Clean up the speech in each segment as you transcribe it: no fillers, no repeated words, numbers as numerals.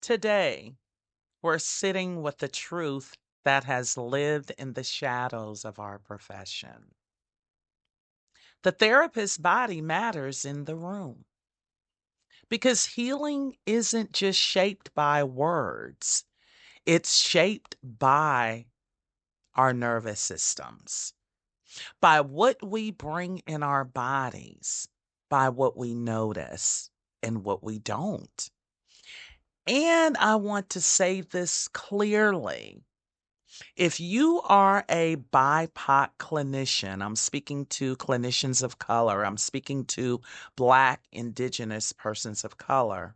Today, we're sitting with the truth that has lived in the shadows of our profession. The therapist's body matters in the room because healing isn't just shaped by words, it's shaped by our nervous systems, by what we bring in our bodies, by what we notice and what we don't. And I want to say this clearly. If you are a BIPOC clinician, I'm speaking to clinicians of color, I'm speaking to Black, Indigenous persons of color,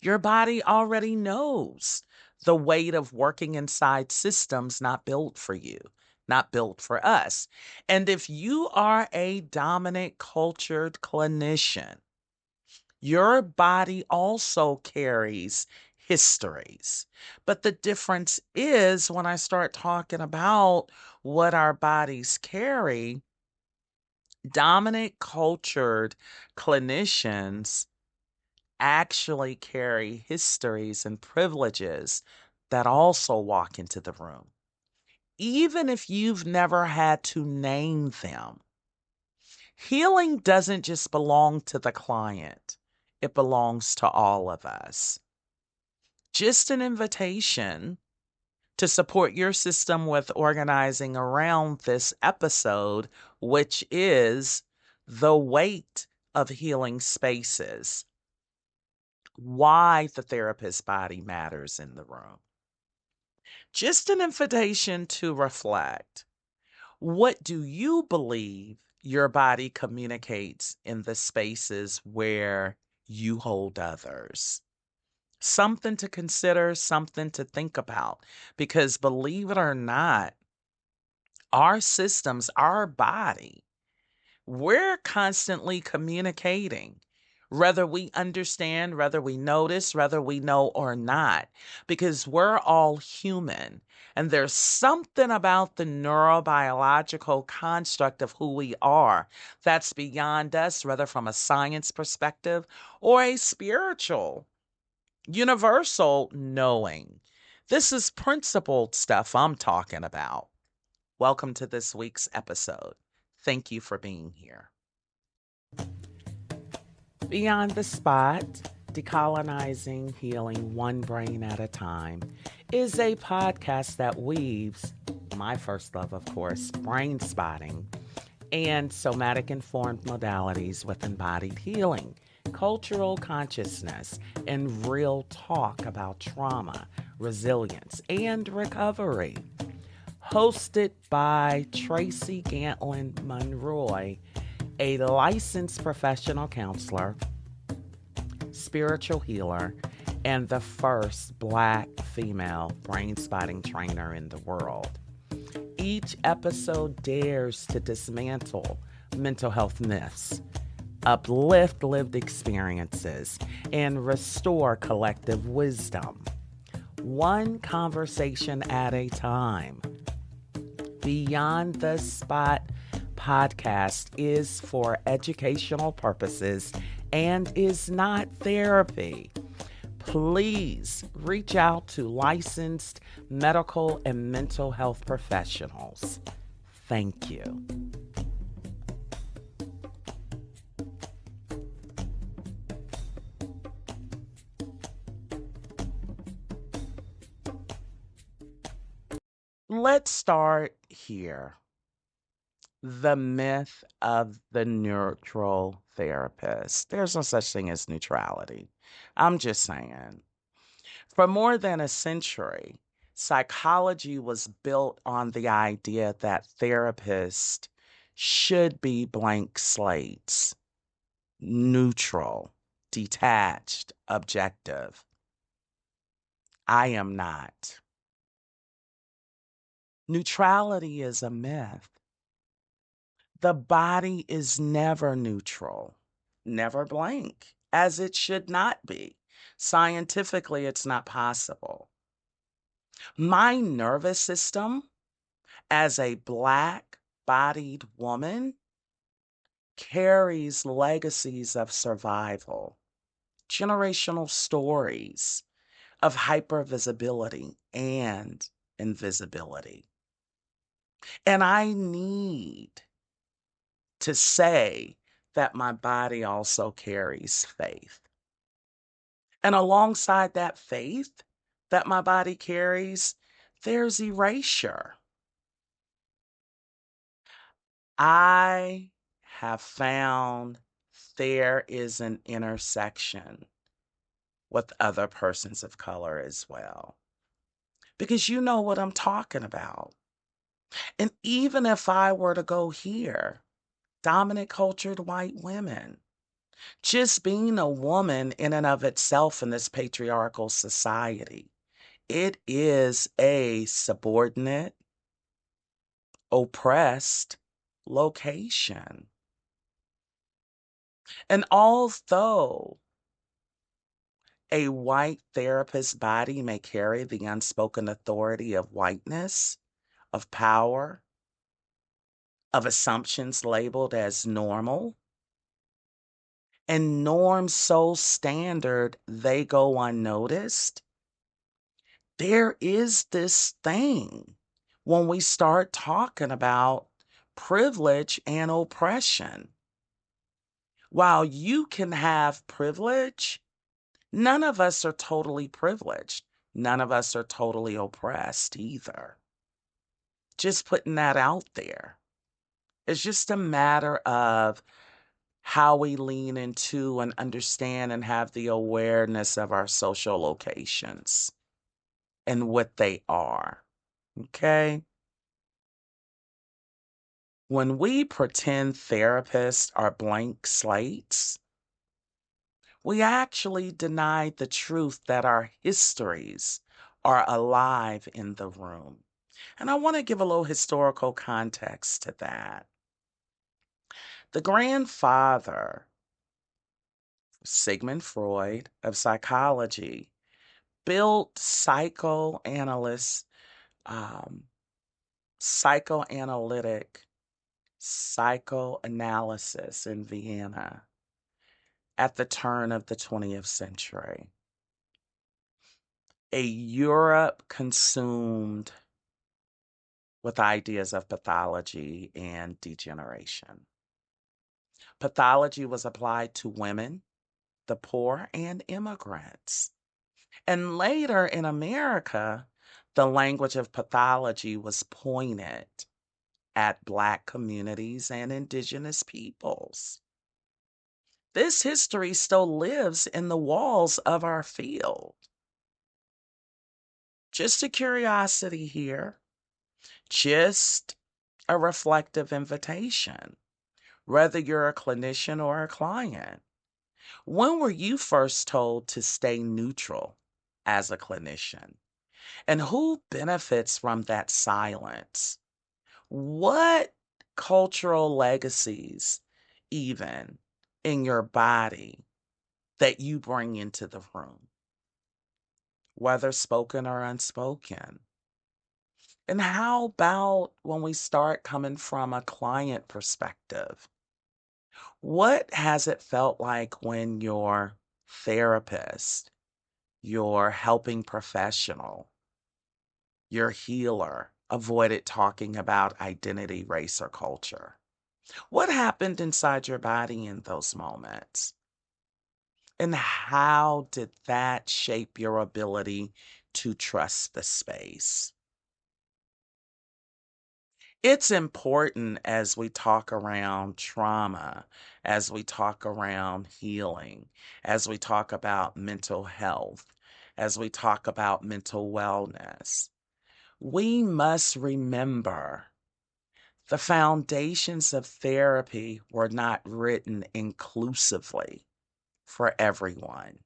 your body already knows the weight of working inside systems not built for you, not built for us. And if you are a dominant cultured clinician, your body also carries histories. But the difference is when I start talking about what our bodies carry, dominant cultured clinicians actually carry histories and privileges that also walk into the room, even if you've never had to name them. Healing doesn't just belong to the client, it belongs to all of us. Just an invitation to support your system with organizing around this episode, which is the weight of healing spaces, why the therapist's body matters in the room. Just an invitation to reflect. What do you believe your body communicates in the spaces where you hold others? Something to consider, something to think about. Because believe it or not, our systems, our body, we're constantly communicating, whether we understand, whether we notice, whether we know or not, because we're all human. And there's something about the neurobiological construct of who we are that's beyond us, whether from a science perspective or a spiritual universal knowing. This is principled stuff I'm talking about. Welcome to this week's episode. Thank you for being here. Beyond the Spot, Decolonizing Healing One Brain at a Time, is a podcast that weaves, my first love, of course, brain spotting, and somatic informed modalities with embodied healing, cultural consciousness, and real talk about trauma, resilience, and recovery. Hosted by Tracy Gantlin-Monroy, a licensed professional counselor, spiritual healer, and the first Black female brain spotting trainer in the world. Each episode dares to dismantle mental health myths, uplift lived experiences, and restore collective wisdom. One conversation at a time. Beyond the Spot podcast is for educational purposes and is not therapy. Please reach out to licensed medical and mental health professionals. Thank you. Let's start here. The myth of the neutral therapist. There's no such thing as neutrality. I'm just saying. For more than a century, psychology was built on the idea that therapists should be blank slates, neutral, detached, objective. I am not. Neutrality is a myth. The body is never neutral, never blank, as it should not be. Scientifically, it's not possible. My nervous system, as a Black bodied woman, carries legacies of survival. generational stories of hypervisibility and invisibility. And I need to say that my body also carries faith. And alongside that faith that my body carries, there's erasure. I have found there is an intersection with other persons of color as well. Because you know what I'm talking about. And even if I were to go here, dominant cultured white women, just being a woman in and of itself in this patriarchal society, it is a subordinate, oppressed location. And although a white therapist's body may carry the unspoken authority of whiteness, of power, of assumptions labeled as normal, and norms so standard they go unnoticed, there is this thing when we start talking about privilege and oppression. While you can have privilege, none of us are totally privileged. None of us are totally oppressed either. Just putting that out there. It's just a matter of how we lean into and understand and have the awareness of our social locations and what they are. Okay? When we pretend therapists are blank slates, we actually deny the truth that our histories are alive in the room. And I want to give a little historical context to that. The grandfather, Sigmund Freud of psychology, built um, psychoanalytic psychoanalysis in Vienna at the turn of the 20th century. A Europe consumed with ideas of pathology and degeneration. Pathology was applied to women, the poor, and immigrants. And later in America, the language of pathology was pointed at Black communities and Indigenous peoples. This history still lives in the walls of our field. Just a curiosity here, just a reflective invitation, whether you're a clinician or a client. When were you first told to stay neutral as a clinician? And who benefits from that silence? What cultural legacies, even in your body, that you bring into the room, whether spoken or unspoken? And how about when we start coming from a client perspective? What has it felt like when your therapist, your helping professional, your healer avoided talking about identity, race, or culture? What happened inside your body in those moments? And how did that shape your ability to trust the space? It's important as we talk around trauma, as we talk around healing, as we talk about mental health, as we talk about mental wellness. We must remember the foundations of therapy were not written inclusively for everyone.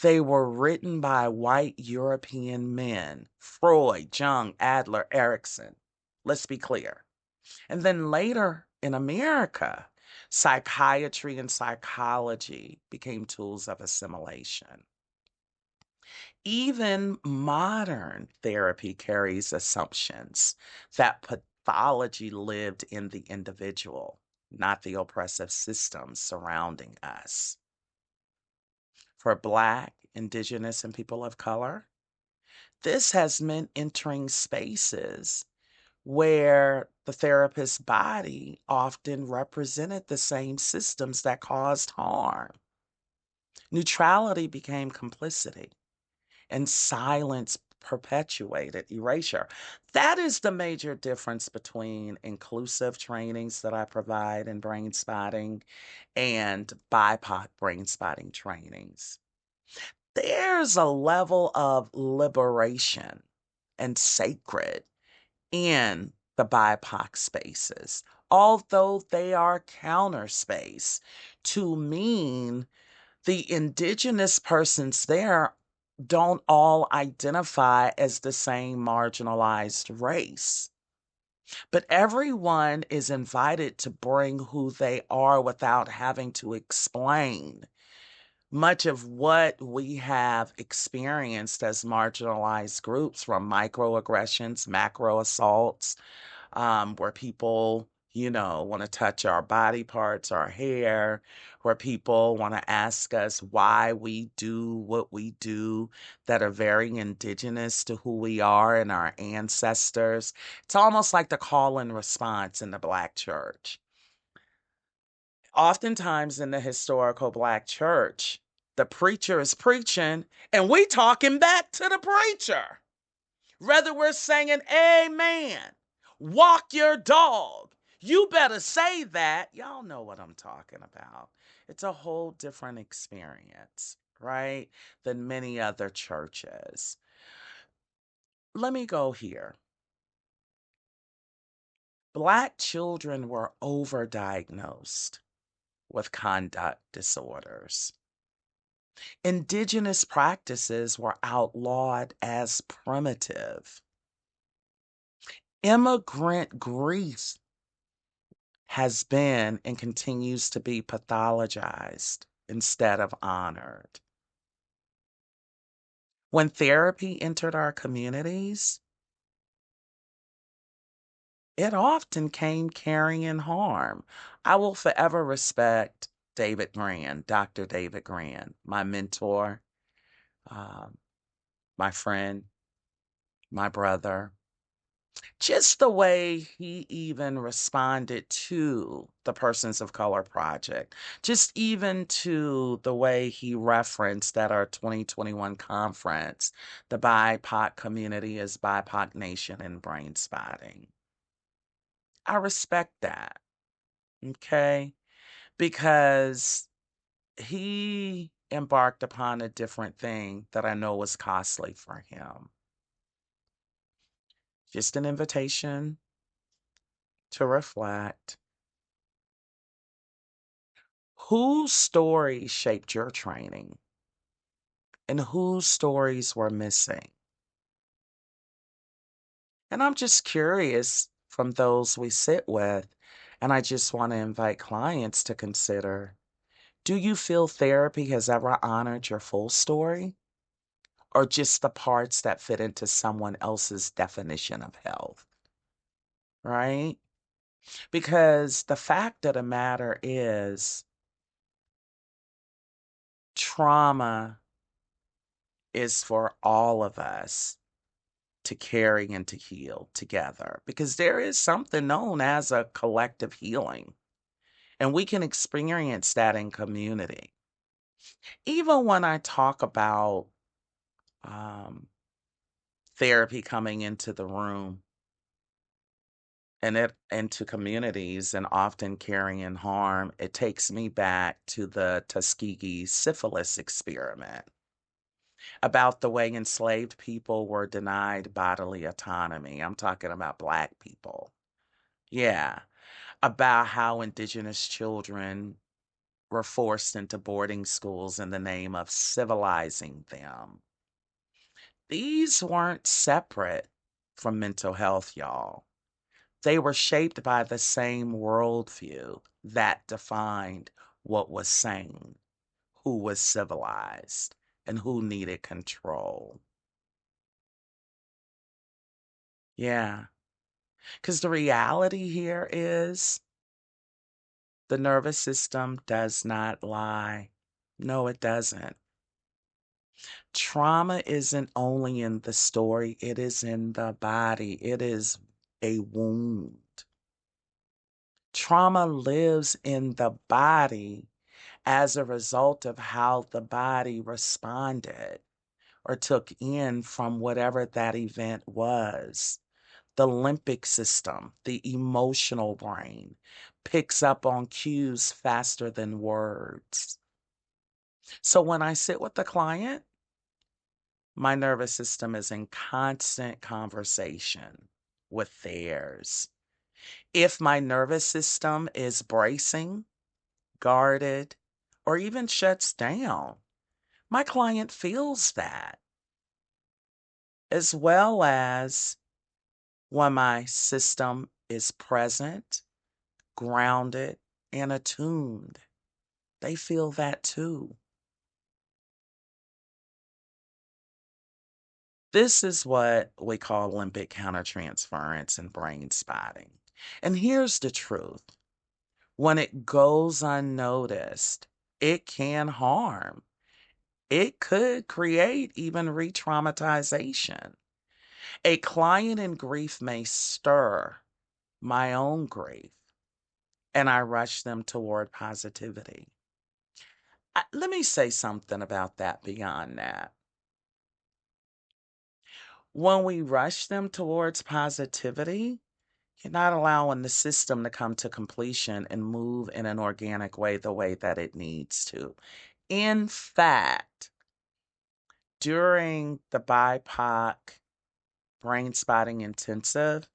They were written by white European men, Freud, Jung, Adler, Erickson. Let's be clear. And then later in America, psychiatry and psychology became tools of assimilation. Even modern therapy carries assumptions that pathology lived in the individual, not the oppressive systems surrounding us. for Black, Indigenous, and people of color. This has meant entering spaces where the therapist's body often represented the same systems that caused harm. Neutrality became complicity, and silence perpetuated erasure. That is the major difference between inclusive trainings that I provide in brain spotting and BIPOC brain spotting trainings. There's a level of liberation and sacred in the BIPOC spaces, although they are counter space to mean the indigenous persons there don't all identify as the same marginalized race. But everyone is invited to bring who they are without having to explain much of what we have experienced as marginalized groups, from microaggressions, macro assaults, where people, want to touch our body parts, our hair, where people want to ask us why we do what we do that are very indigenous to who we are and our ancestors. It's almost like the call and response in the Black church. Oftentimes in the historical Black church, the preacher is preaching and we talking back to the preacher. Whether we're singing, Amen, walk your dog, you better say that. Y'all know what I'm talking about. It's a whole different experience, right, than many other churches. Let me go here. Black children were overdiagnosed with conduct disorders. Indigenous practices were outlawed as primitive. Immigrant grief has been and continues to be pathologized instead of honored. When therapy entered our communities, it often came carrying harm. I will forever respect David Grand, Dr. David Grand, my mentor, um, my friend, my brother. Just the way he even responded to the Persons of Color Project, just even to the way he referenced at our 2021 conference, the BIPOC community is BIPOC Nation in brain spotting. I respect that, okay? Because he embarked upon a different thing that I know was costly for him. Just an invitation to reflect. Whose stories shaped your training and whose stories were missing? And I'm just curious from those we sit with, and I just want to invite clients to consider, do you feel therapy has ever honored your full story or just the parts that fit into someone else's definition of health? Right? Because the fact of the matter is, trauma is for all of us to carry and to heal together, because there is something known as a collective healing, and we can experience that in community. Even when I talk about um, therapy coming into the room and it into communities and often carrying harm, it takes me back to the Tuskegee syphilis experiment, about the way enslaved people were denied bodily autonomy. I'm talking about Black people. Yeah, about how indigenous children were forced into boarding schools in the name of civilizing them. These weren't separate from mental health, y'all. They were shaped by the same worldview that defined what was sane, who was civilized, and who needed control. Yeah, because the reality here is the nervous system does not lie. No, it doesn't. Trauma isn't only in the story, it is in the body. It is a wound. Trauma lives in the body as a result of how the body responded or took in from whatever that event was. The limbic system, the emotional brain, picks up on cues faster than words. So when I sit with the client, my nervous system is in constant conversation with theirs. If my nervous system is bracing, guarded, or even shuts down, my client feels that, as well as when my system is present, grounded, and attuned. They feel that too. This is what we call limbic countertransference and brain spotting. And here's the truth: when it goes unnoticed, it can harm. It could create even re traumatization. A client in grief may stir my own grief, and I rush them toward positivity. Let me say something about that beyond that. When we rush them towards positivity, you're not allowing the system to come to completion and move in an organic way the way that it needs to. In fact, during the BIPOC Brain Spotting Intensive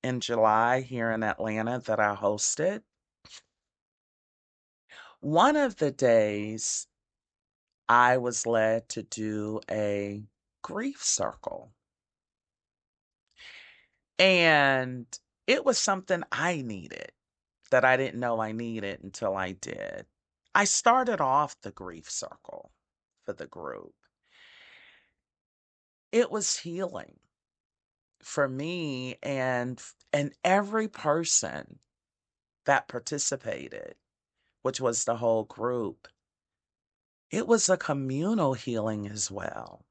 in July here in Atlanta that I hosted, one of the days I was led to do a grief circle. And it was something I needed that I didn't know I needed until I did. I started off the grief circle for the group. It was healing for me and every person that participated, which was the whole group. It was a communal healing as well.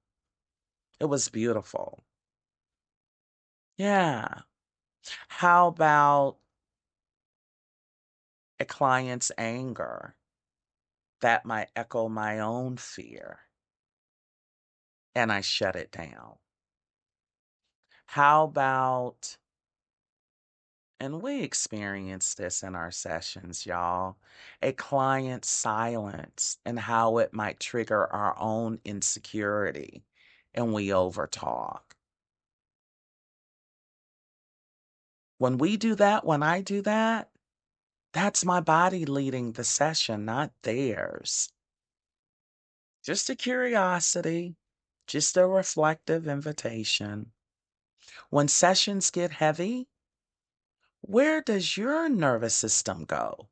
It was beautiful. Yeah. How about a client's anger that might echo my own fear and I shut it down? How about, and we experience this in our sessions, y'all, a client's silence and how it might trigger our own insecurity and we overtalk. When we do that, when I do that, that's my body leading the session, not theirs. Just a curiosity, just a reflective invitation. When sessions get heavy, where does your nervous system go?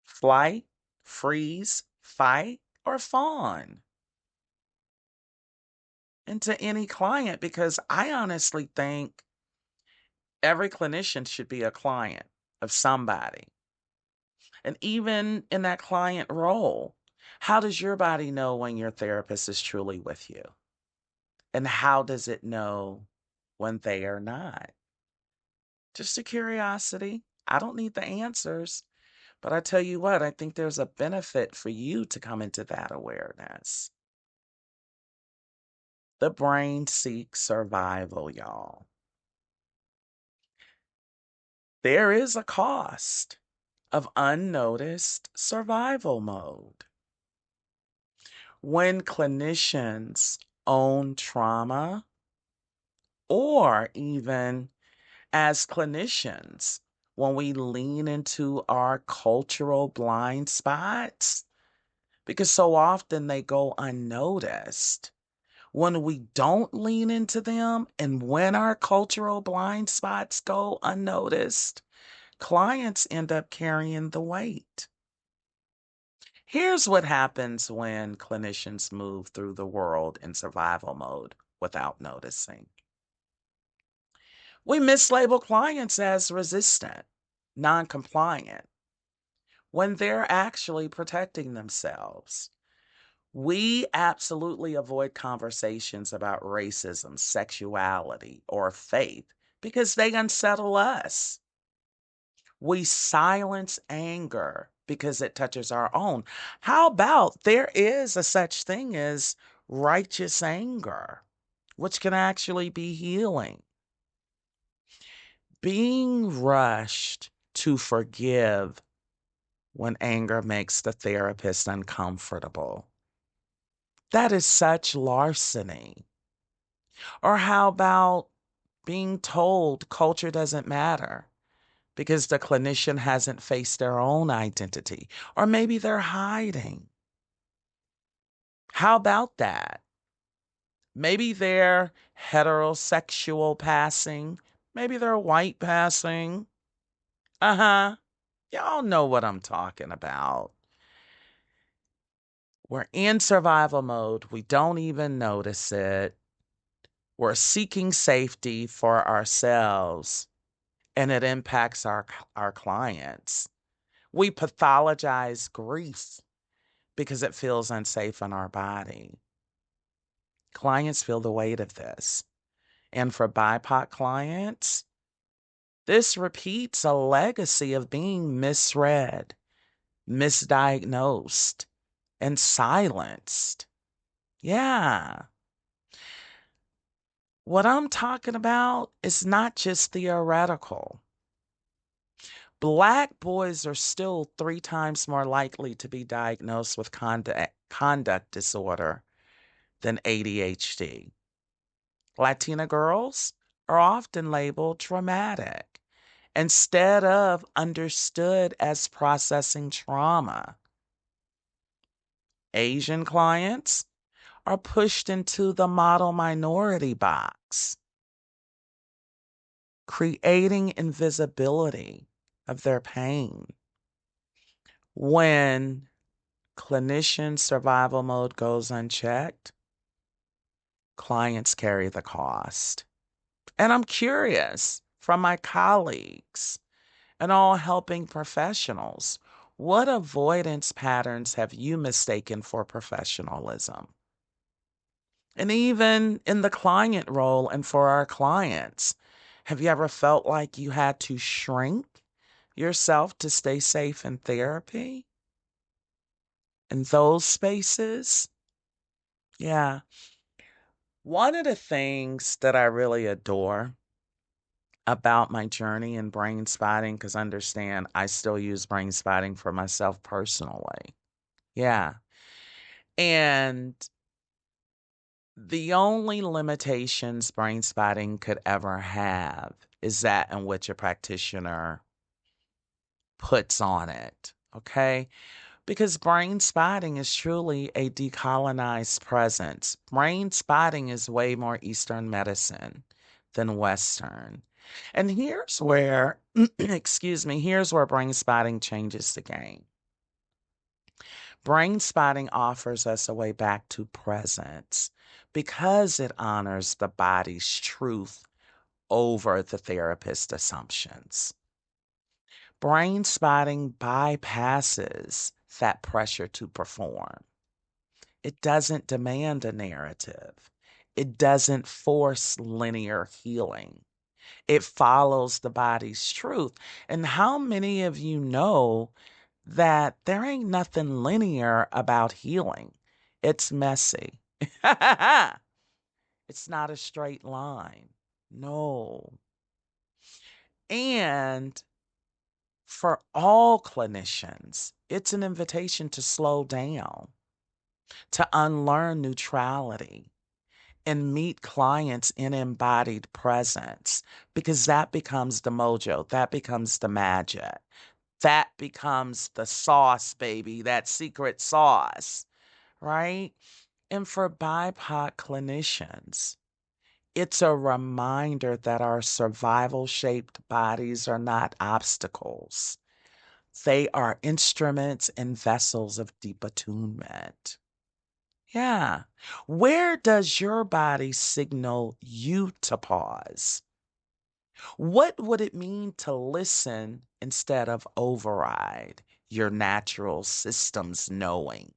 Flight, freeze, fight, or fawn? And to any client, because I honestly think every clinician should be a client of somebody. And even in that client role, how does your body know when your therapist is truly with you? And how does it know when they are not? Just a curiosity. I don't need the answers, but I tell you what, I think there's a benefit for you to come into that awareness. The brain seeks survival, y'all. There is a cost of unnoticed survival mode. When clinicians own trauma, or even as clinicians, when we lean into our cultural blind spots, because so often they go unnoticed. When we don't lean into them and when our cultural blind spots go unnoticed, clients end up carrying the weight. Here's what happens when clinicians move through the world in survival mode without noticing. We mislabel clients as resistant, non-compliant, when they're actually protecting themselves. We absolutely avoid conversations about racism, sexuality, or faith because they unsettle us. We silence anger because it touches our own. How about there is a such thing as righteous anger, which can actually be healing? Being rushed to forgive when anger makes the therapist uncomfortable. That is such larceny. Or how about being told culture doesn't matter because the clinician hasn't faced their own identity, or maybe they're hiding? How about that? Maybe they're heterosexual passing, maybe they're white passing. Uh huh. Y'all know what I'm talking about. We're in survival mode, we don't even notice it. We're seeking safety for ourselves, and it impacts our clients. We pathologize grief because it feels unsafe in our body. Clients feel the weight of this. And for BIPOC clients, this repeats a legacy of being misread, misdiagnosed, and silenced. Yeah. What I'm talking about is not just theoretical. Black boys are still 3 times more likely to be diagnosed with conduct disorder than ADHD. Latina girls are often labeled traumatic instead of understood as processing trauma. Asian clients are pushed into the model minority box, creating invisibility of their pain. When clinician survival mode goes unchecked, clients carry the cost. And I'm curious from my colleagues and all helping professionals, what avoidance patterns have you mistaken for professionalism? And even in the client role and for our clients, have you ever felt like you had to shrink yourself to stay safe in therapy? In those spaces? Yeah. One of the things that I really adore about my journey in brain spotting, because understand I still use brain spotting for myself personally. Yeah. And the only limitations brain spotting could ever have is that in which a practitioner puts on it. Okay. Because brain spotting is truly a decolonized presence. Brain spotting is way more Eastern medicine than Western. And here's where, excuse me, here's where brain spotting changes the game. Brain spotting offers us a way back to presence because it honors the body's truth over the therapist's assumptions. Brain spotting bypasses that pressure to perform. It doesn't demand a narrative. It doesn't force linear healing. It follows the body's truth. And how many of you know that there ain't nothing linear about healing? It's messy. It's not a straight line. No. And for all clinicians, it's an invitation to slow down, to unlearn neutrality, and meet clients in embodied presence, because that becomes the mojo, that becomes the magic, that becomes the sauce, baby, that secret sauce, right? And for BIPOC clinicians, it's a reminder that our survival shaped bodies are not obstacles. They are instruments and vessels of deep attunement. Yeah. Where does your body signal you to pause? What would it mean to listen instead of override your natural system's knowing?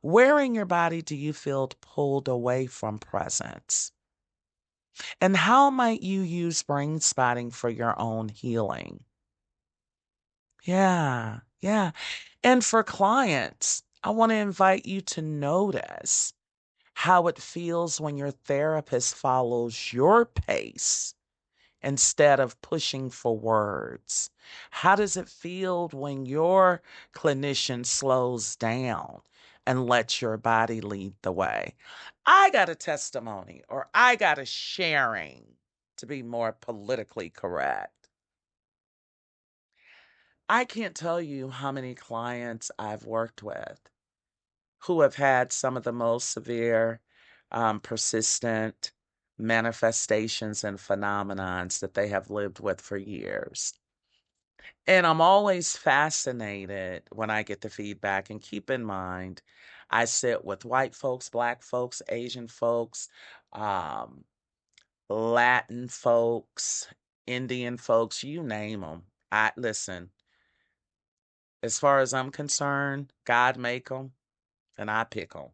Where in your body do you feel pulled away from presence? And how might you use brain spotting for your own healing? Yeah, yeah. And for clients, I want to invite you to notice how it feels when your therapist follows your pace instead of pushing for words. How does it feel when your clinician slows down and lets your body lead the way? I got a testimony, or I got a sharing, to be more politically correct. I can't tell you how many clients I've worked with who have had some of the most severe, persistent manifestations and phenomenons that they have lived with for years. And I'm always fascinated when I get the feedback. And keep in mind, I sit with white folks, black folks, Asian folks, um, Latin folks, Indian folks, you name them. I listen, as far as I'm concerned, God make them and I pick them.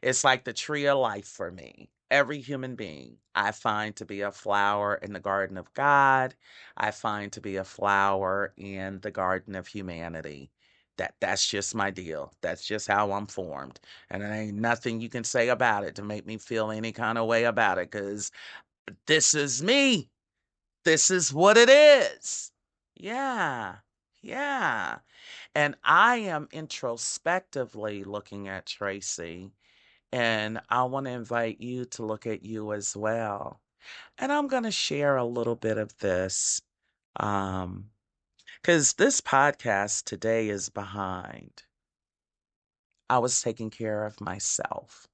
It's like the tree of life for me. Every human being I find to be a flower in the garden of God. I find to be a flower in the garden of humanity. That's just my deal. That's just how I'm formed. And there ain't nothing you can say about it to make me feel any kind of way about it, cuz this is me. This is what it is. Yeah. Yeah. And I am introspectively looking at Tracy, and I want to invite you to look at you as well. And I'm going to share a little bit of this um, because this podcast today is behind. I was taking care of myself.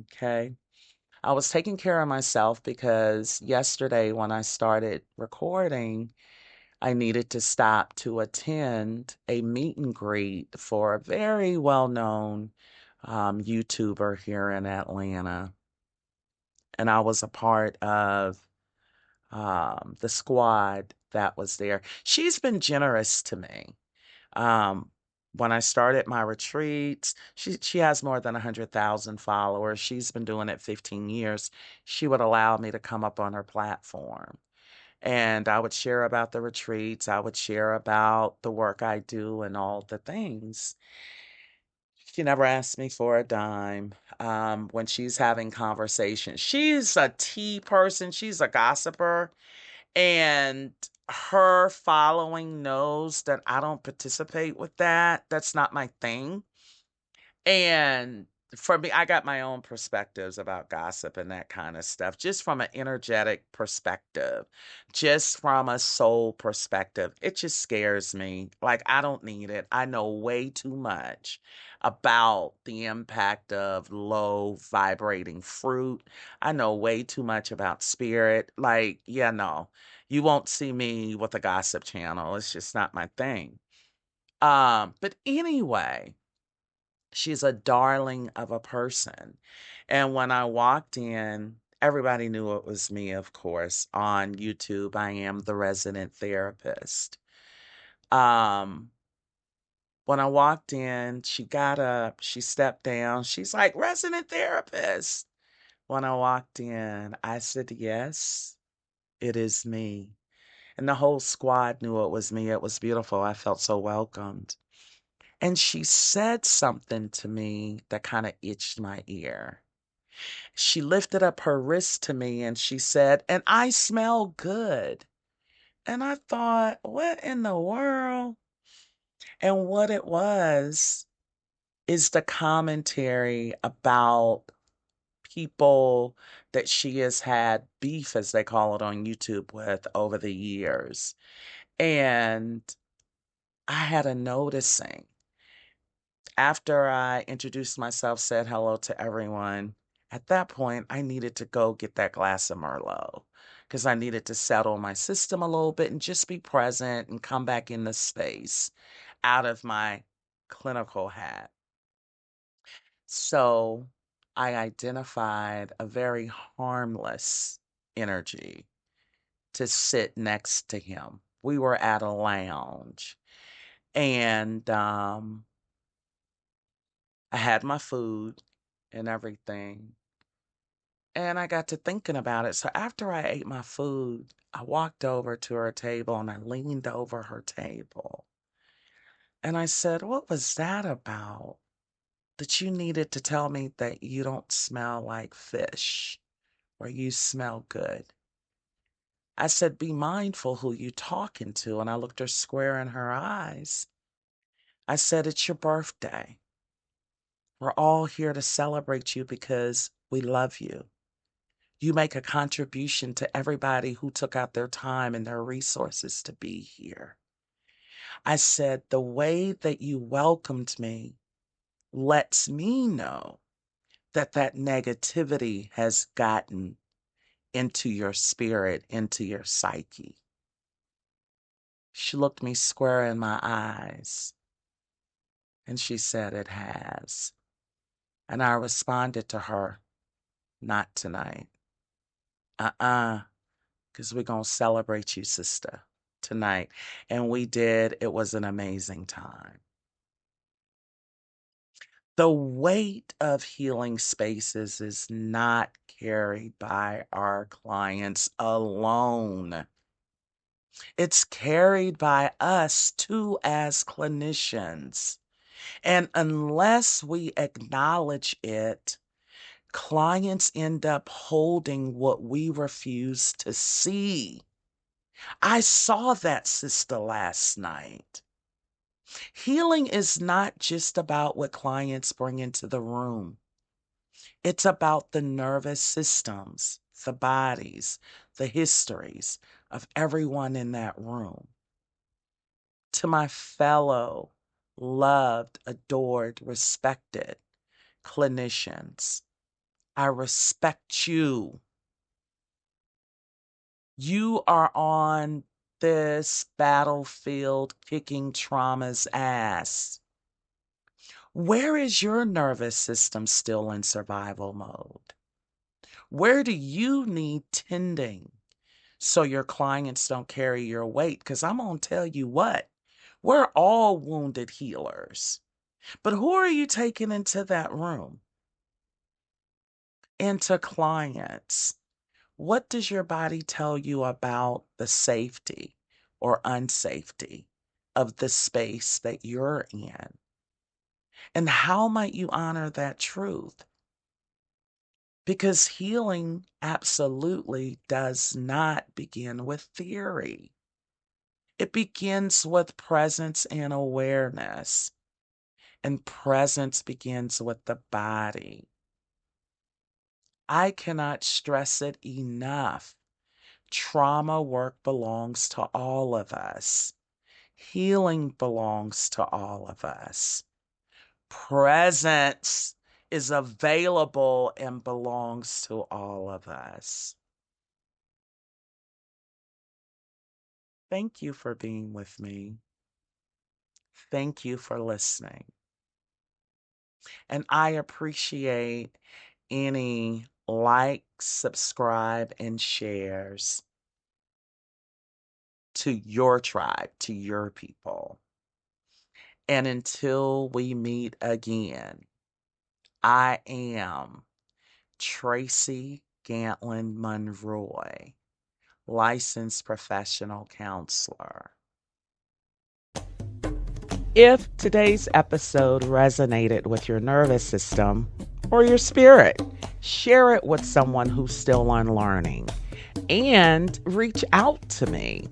Okay. I was taking care of myself because yesterday when I started recording, I needed to stop to attend a meet and greet for a very well known YouTuber here in Atlanta. And I was a part of the squad that was there. She's been generous to me. Um, when I started my retreats, she has more than 100,000 followers. She's been doing it 15 years. She would allow me to come up on her platform. And I would share about the retreats. I would share about the work I do and all the things. She never asked me for a dime. When she's having conversations, she's a tea person, she's a gossiper, and her following knows that I don't participate with that. That's not my thing. And for me, I got my own perspectives about gossip and that kind of stuff, just from an energetic perspective, just from a soul perspective. It just scares me. Like, I don't need it. I know way too much about the impact of low vibrating fruit. I know way too much about spirit. Like, yeah, no, you won't see me with a gossip channel. It's just not my thing. But anyway, she's a darling of a person. And when I walked in, everybody knew it was me, of course. On YouTube, I am the resident therapist. Um, when I walked in, she got up, she stepped down. She's like, resident therapist. When I walked in, I said, yes, it is me. And the whole squad knew it was me. It was beautiful. I felt so welcomed. And she said something to me that kind of itched my ear. She lifted up her wrist to me and she said, "And I smell good." And I thought, what in the world? And what it was is the commentary about people that she has had beef, as they call it on YouTube, with over the years. And I had a noticing. After I introduced myself, said hello to everyone, at that point, I needed to go get that glass of Merlot because I needed to settle my system a little bit and just be present and come back in the space out of my clinical hat. So I identified a very harmless energy to sit next to him. We were at a lounge and I had my food and everything. And I got to thinking about it. So after I ate my food, I walked over to her table and I leaned over her table. And I said, "What was that about? That you needed to tell me that you don't smell like fish or you smell good?" I said, "Be mindful who you talking to." And I looked her square in her eyes. I said, "It's your birthday. We're all here to celebrate you because we love you. You make a contribution to everybody who took out their time and their resources to be here." I said, "The way that you welcomed me lets me know that that negativity has gotten into your spirit, into your psyche." She looked me square in my eyes and she said, "It has." And I responded to her, "Not tonight. Because we're going to celebrate you, sister, tonight." And we did. It was an amazing time. The weight of healing spaces is not carried by our clients alone. It's carried by us too as clinicians. And unless we acknowledge it, clients end up holding what we refuse to see. I saw that, sister, last night. Healing is not just about what clients bring into the room. It's about the nervous systems, the bodies, the histories of everyone in that room. To my fellow loved, adored, respected clinicians, I respect you. You are on this battlefield kicking trauma's ass. Where is your nervous system still in survival mode? Where do you need tending so your clients don't carry your weight? Because I'm going to tell you what, we're all wounded healers. But who are you taking into that room? Into clients. What does your body tell you about the safety or unsafety of the space that you're in? And how might you honor that truth? Because healing absolutely does not begin with theory. It begins with presence and awareness. And presence begins with the body. I cannot stress it enough. Trauma work belongs to all of us. Healing belongs to all of us. Presence is available and belongs to all of us. Thank you for being with me. Thank you for listening. And I appreciate any likes, subscribe, and shares to your tribe, to your people. And until we meet again, I am Tracy Gantlin-Monroy, licensed professional counselor. If today's episode resonated with your nervous system or your spirit, share it with someone who's still unlearning and reach out to me.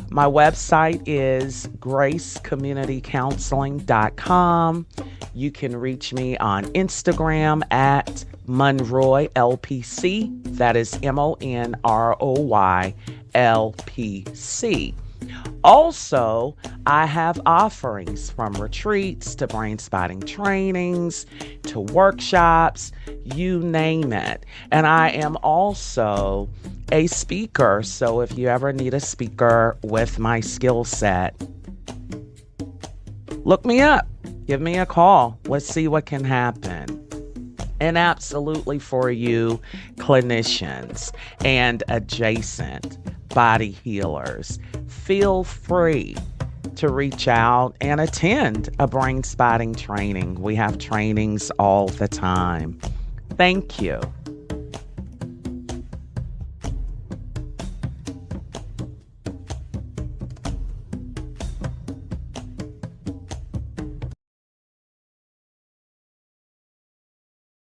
My website is gracecommunitycounseling.com. You can reach me on Instagram at Monroy LPC. That is MONROY LPC. Also, I have offerings from retreats to brainspotting trainings to workshops, you name it. And I am also a speaker. So if you ever need a speaker with my skill set, look me up. Give me a call. Let's see what can happen. And absolutely for you clinicians and adjacent body healers, feel free to reach out and attend a brain spotting training. We have trainings all the time. Thank you.